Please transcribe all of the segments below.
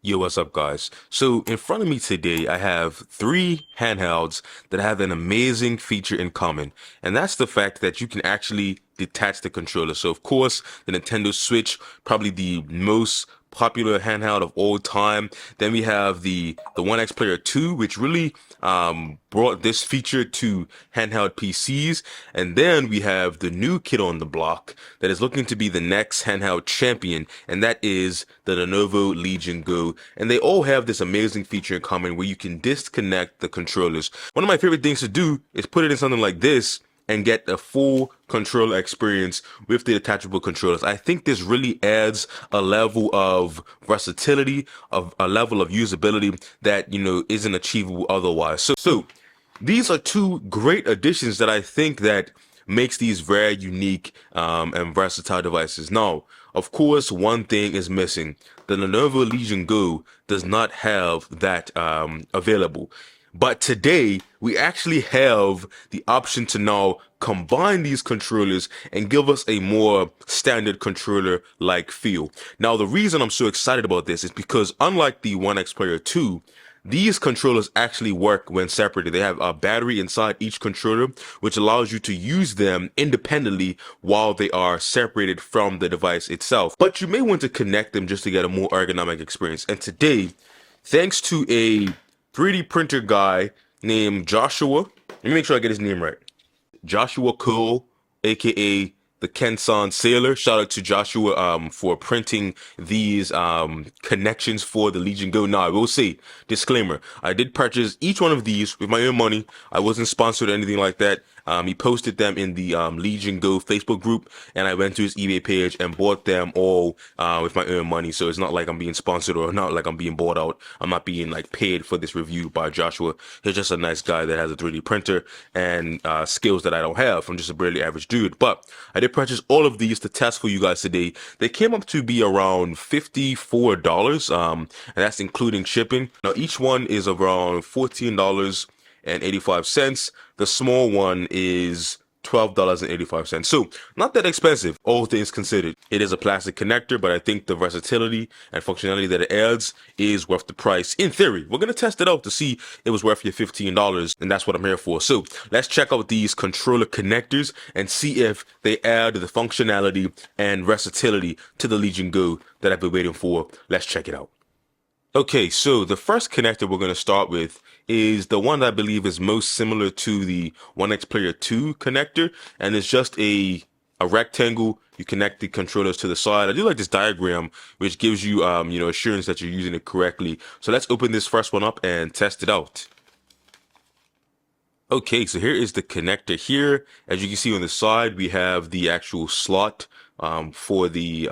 Yo, what's up, guys? So, in front of me today, I have three handhelds that have an amazing feature in common, and that's the fact that you can actually detach the controller. So, of course, the Nintendo Switch, probably the most popular handheld of all time. Then we have the One X Player 2, which really brought this feature to handheld PCs. And then we have the new kid on the block that is looking to be the next handheld champion, and that is the Lenovo Legion Go. And they all have this amazing feature in common where you can disconnect the controllers. One of my favorite things to do is put it in something like this and get a full controller experience with the detachable controllers. I think this really adds a level of versatility, of a level of usability that, isn't achievable otherwise. So these are two great additions that I think that makes these very unique and versatile devices. Now, of course, one thing is missing. The Lenovo Legion Go does not have that available. But today, we actually have the option to now combine these controllers and give us a more standard controller-like feel. Now, the reason I'm so excited about this is because unlike the One X Player 2, these controllers actually work when separated. They have a battery inside each controller, which allows you to use them independently while they are separated from the device itself. But you may want to connect them just to get a more ergonomic experience. And today, thanks to a 3D printer guy named Joshua. Let me make sure I get his name right. Joshua Cole, aka the Kensan Sailor. Shout out to Joshua for printing these connections for the Legion Go. Now, I will say, disclaimer, I did purchase each one of these with my own money. I wasn't sponsored or anything like that. He posted them in the Legion Go Facebook group, and I went to his eBay page and bought them all with my own money. So it's not like I'm being sponsored or not like I'm being bought out. I'm not being like paid for this review by Joshua. He's just a nice guy that has a 3D printer and skills that I don't have. I'm just a barely average dude. But I did purchase all of these to test for you guys today. They came up to be around $54, and that's including shipping. Now each one is around $14.85. The small one is $12.85. So not that expensive, all things considered. It is a plastic connector, but I think the versatility and functionality that it adds is worth the price. In theory, we're going to test it out to see if it was worth your $15, and that's what I'm here for. So let's check out these controller connectors and see if they add the functionality and versatility to the Legion Go that I've been waiting for. Let's check it out. Okay, so the first connector we're going to start with is the one that I believe is most similar to the One X Player 2 connector, and it's just a rectangle. You connect the controllers to the side. I do like this diagram, which gives you, assurance that you're using it correctly. So let's open this first one up and test it out. Okay, so here is the connector here. As you can see on the side, we have the actual slot for the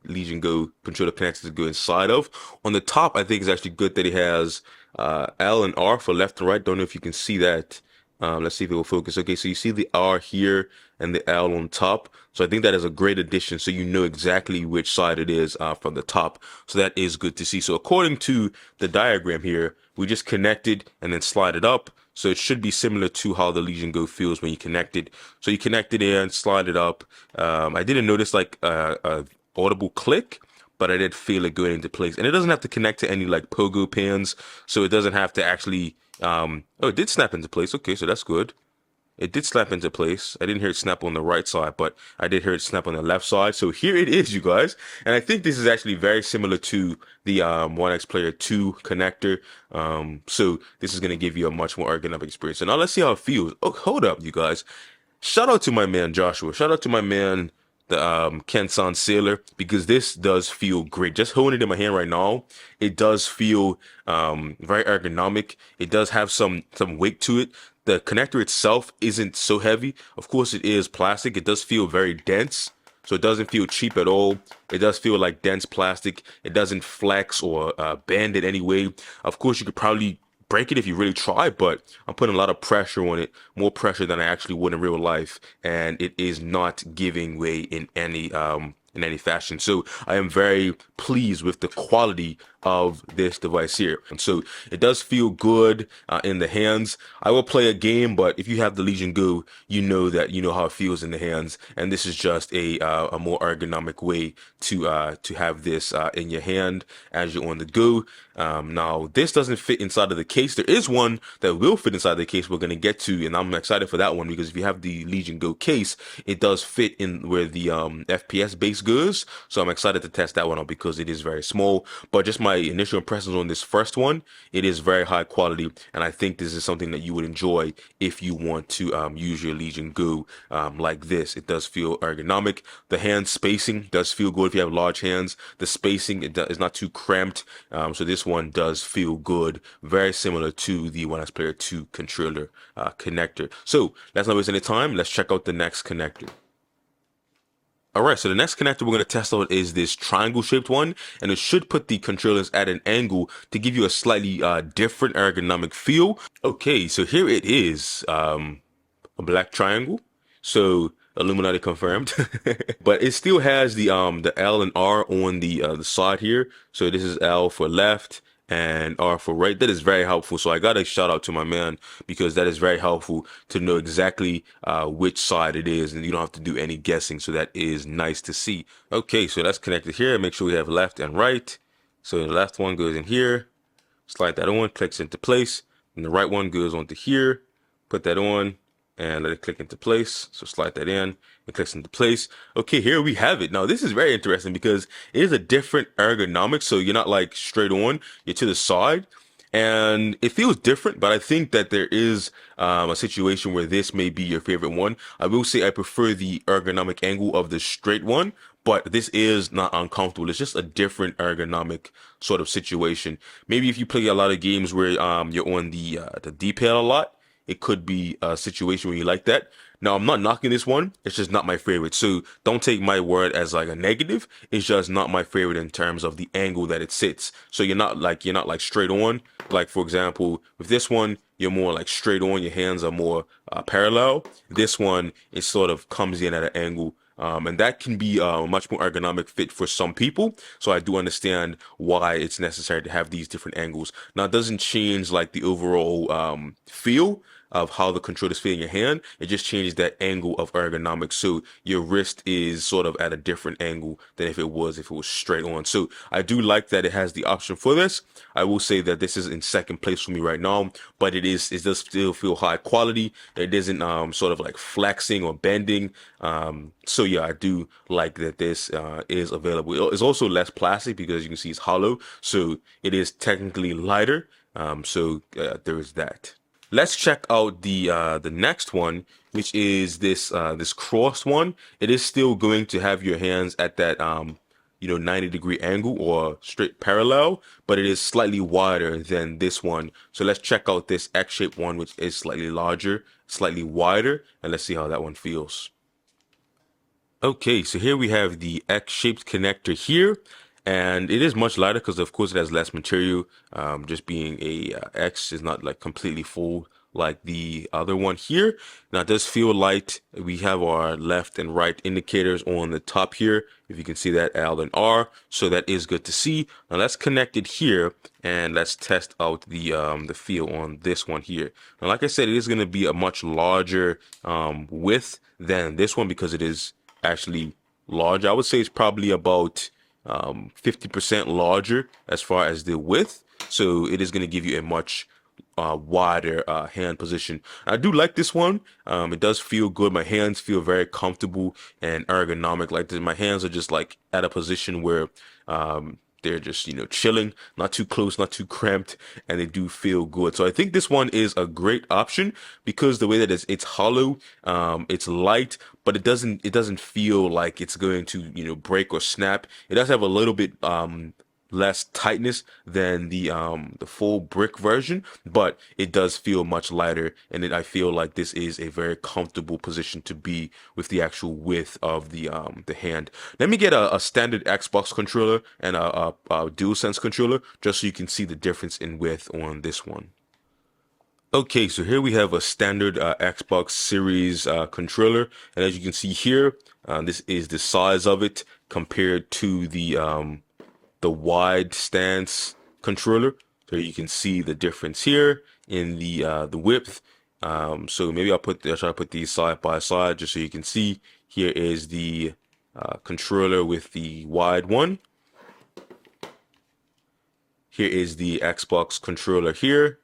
Legion Go controller connectors to go inside of. On the top, I think it's actually good that it has L and R for left and right. Don't know if you can see that. Let's see if it will focus. Okay, so you see the R here and the L on top. So I think that is a great addition. So you know exactly which side it is from the top. So that is good to see. So according to the diagram here, we just connect it and then slide it up. So it should be similar to how the Legion Go feels when you connect it. So you connect it in, slide it up. I didn't notice like a audible click, but I did feel it going into place. And it doesn't have to connect to any like pogo pins, so it doesn't have to actually oh, it did snap into place. Okay, so that's good. It did snap into place. I didn't hear it snap on the right side, but I did hear it snap on the left side. So here it is, you guys. And I think this is actually very similar to the One X Player 2 connector. So this is going to give you a much more ergonomic experience. So now let's see how it feels. Oh, hold up, you guys. Shout out to my man, Joshua. Shout out to my man, the Kensan Sailor, because this does feel great. Just holding it in my hand right now, it does feel very ergonomic. It does have some weight to it. The connector itself isn't so heavy. Of course, it is plastic. It does feel very dense, so it doesn't feel cheap at all. It does feel like dense plastic. It doesn't flex or bend in any way. Of course, you could probably break it if you really try, but I'm putting a lot of pressure on it, more pressure than I actually would in real life, and it is not giving way in any fashion. So I am very pleased with the quality of this device here. And so it does feel good in the hands. I will play a game, but if you have the Legion Go, you know that you know how it feels in the hands, and this is just a more ergonomic way to have this in your hand as you're on the go. Now this doesn't fit inside of the case. There is one that will fit inside the case we're going to get to, and I'm excited for that one because if you have the Legion Go case, it does fit in where the FPS base goes. So I'm excited to test that one out because it is very small. But just my initial impressions on this first one, it is very high quality, and I think this is something that you would enjoy if you want to use your Legion Go like this. It does feel ergonomic. The hand spacing does feel good if you have large hands. The spacing is not too cramped, so this one does feel good. Very similar to the One X Player 2 controller connector. So let's not waste any time. Let's check out the next connector. All right, so the next connector we're going to test out is this triangle shaped one, and it should put the controllers at an angle to give you a slightly different ergonomic feel. Okay, so here it is, a black triangle. So Illuminati confirmed, but it still has the L and R on the side here. So this is L for left and R for right. That is very helpful. So I got a shout out to my man because that is very helpful to know exactly which side it is, and you don't have to do any guessing. So that is nice to see. Okay, so that's connected here. Make sure we have left and right. So the left one goes in here, slide that on, clicks into place, and the right one goes onto here. Put that on and let it click into place. So slide that in, it clicks into place. Okay, here we have it. Now this is very interesting because it is a different ergonomics. So you're not like straight on, you're to the side. And it feels different, but I think that there is a situation where this may be your favorite one. I will say I prefer the ergonomic angle of the straight one, but this is not uncomfortable. It's just a different ergonomic sort of situation. Maybe if you play a lot of games where you're on the D-pad a lot, it could be a situation where you like that. Now, I'm not knocking this one. It's just not my favorite. So don't take my word as like a negative. It's just not my favorite in terms of the angle that it sits. So you're not like straight on. Like for example, with this one, you're more like straight on. Your hands are more parallel. This one, it sort of comes in at an angle. And that can be a much more ergonomic fit for some people. So I do understand why it's necessary to have these different angles. Now, it doesn't change like the overall feel of how the controllers fit in your hand. It just changes that angle of ergonomics. So your wrist is sort of at a different angle than if it was straight on. So I do like that it has the option for this. I will say that this is in second place for me right now, but it does still feel high quality. It isn't sort of like flexing or bending. So yeah, I do like that this is available. It's also less plastic because you can see it's hollow. So it is technically lighter. So there is that. Let's check out the next one, which is this crossed one. It is still going to have your hands at that 90-degree angle or straight parallel, but it is slightly wider than this one. So let's check out this X-shaped one, which is slightly larger, slightly wider, and let's see how that one feels. Okay, so here we have the X-shaped connector here, and it is much lighter because of course it has less material. Just being a X is not like completely full like the other one here. Now it does feel light. We have our left and right indicators on the top here. If you can see that, L and R, so that is good to see. Now let's connect it here and let's test out the feel on this one here. Now, like I said, it is going to be a much larger width than this one because it is actually large. I would say it's probably about 50% larger as far as the width. So it is going to give you a much wider hand position. I do like this one. It does feel good. My hands feel very comfortable and ergonomic. Like this. My hands are just like at a position where they're just, chilling, not too close, not too cramped, and they do feel good. So I think this one is a great option because the way that it's hollow, it's light, but it doesn't feel like it's going to, break or snap. It does have a little bit less tightness than the full brick version, but it does feel much lighter, and I feel like this is a very comfortable position to be with the actual width of the hand. Let me get a standard Xbox controller and a DualSense controller just so you can see the difference in width on this one. Okay, so here we have a standard Xbox Series controller, and as you can see here, this is the size of it compared to the the wide stance controller. So you can see the difference here in the width. So maybe I'll try to put these side by side just so you can see. Here is the controller with the wide one. Here is the Xbox controller here.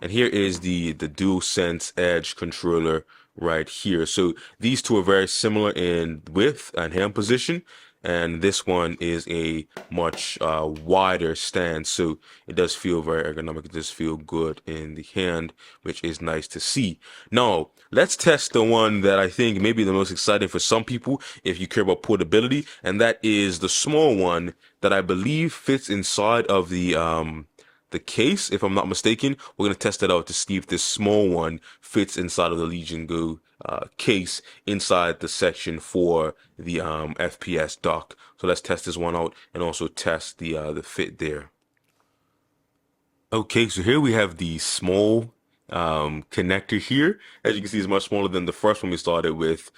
And here is the DualSense Edge controller right here. So these two are very similar in width and hand position, and this one is a much wider stance. So it does feel very ergonomic. It does feel good in the hand, which is nice to see. Now, let's test the one that I think may be the most exciting for some people if you care about portability, and that is the small one that I believe fits inside of the case, if I'm not mistaken. We're going to test it out to see if this small one fits inside of the Legion Go case inside the section for the FPS dock. So let's test this one out and also test the fit there. Okay, so here we have the small connector here. As you can see, it's much smaller than the first one we started with.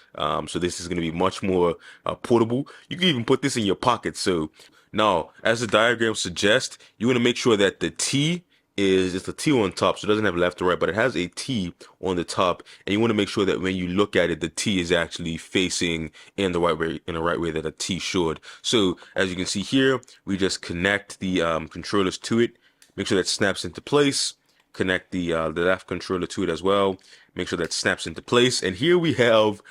So this is going to be much more portable. You can even put this in your pocket. So now, as the diagram suggests, you want to make sure that the T it's a T on top, so it doesn't have left or right, but it has a T on the top, and you want to make sure that when you look at it, the T is actually facing in the right way that a T should. So as you can see here, we just connect the controllers to it. Make sure that snaps into place. Connect the left controller to it as well. Make sure that snaps into place. And here we have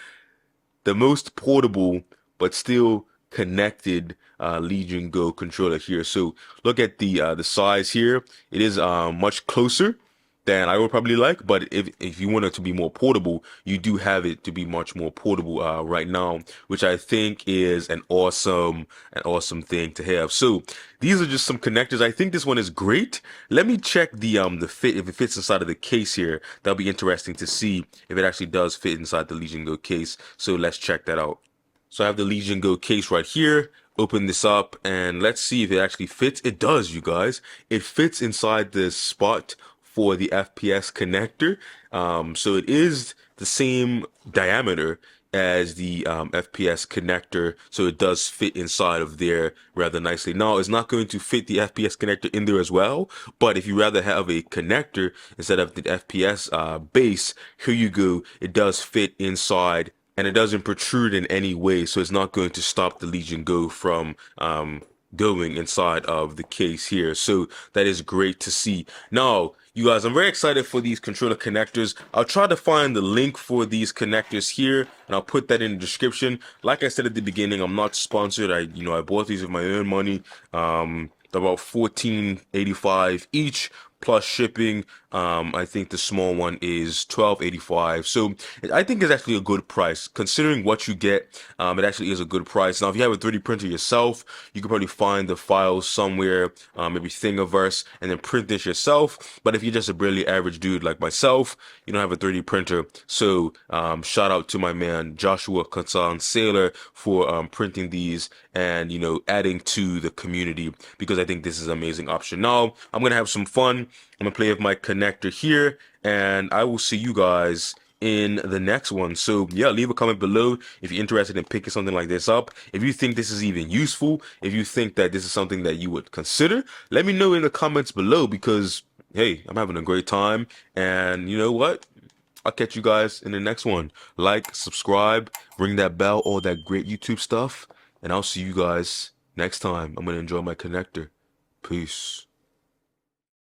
the most portable but still connected Legion Go controller here. So look at the size here. It is much closer than I would probably like, but if you want it to be more portable, you do have it to be much more portable right now, which I think is an awesome thing to have. So these are just some connectors. I think this one is great. Let me check the fit, if it fits inside of the case here. That'll be interesting to see if it actually does fit inside the Legion Go case. So let's check that out. So I have the Legion Go case right here. Open this up and let's see if it actually fits. It does, you guys. It fits inside the spot for the FPS connector. So it is the same diameter as the FPS connector, so it does fit inside of there rather nicely. Now, it's not going to fit the FPS connector in there as well, but if you rather have a connector instead of the FPS base, here you go. It does fit inside and it doesn't protrude in any way, so it's not going to stop the Legion Go from going inside of the case here. So that is great to see. Now, you guys, I'm very excited for these controller connectors. I'll try to find the link for these connectors here, and I'll put that in the description. Like I said at the beginning, I'm not sponsored. I bought these with my own money. They're about $14.85 each plus shipping. I think the small one is $12.85. So I think it's actually a good price considering what you get. It actually is a good price. Now, if you have a 3D printer yourself, you can probably find the files somewhere, maybe Thingiverse, and then print this yourself. But if you're just a really average dude like myself, you don't have a 3D printer. So shout out to my man Joshua Kansan Sailor for printing these and adding to the community, because I think this is an amazing option. Now I'm gonna have some fun. I'm gonna play with my connector here, and I will see you guys in the next one. So yeah, leave a comment below if you're interested in picking something like this up. If you think this is even useful, if you think that this is something that you would consider, let me know in the comments below, because hey, I'm having a great time. And you know what? I'll catch you guys in the next one. Like, subscribe, ring that bell, all that great YouTube stuff. And I'll see you guys next time. I'm going to enjoy my connector. Peace.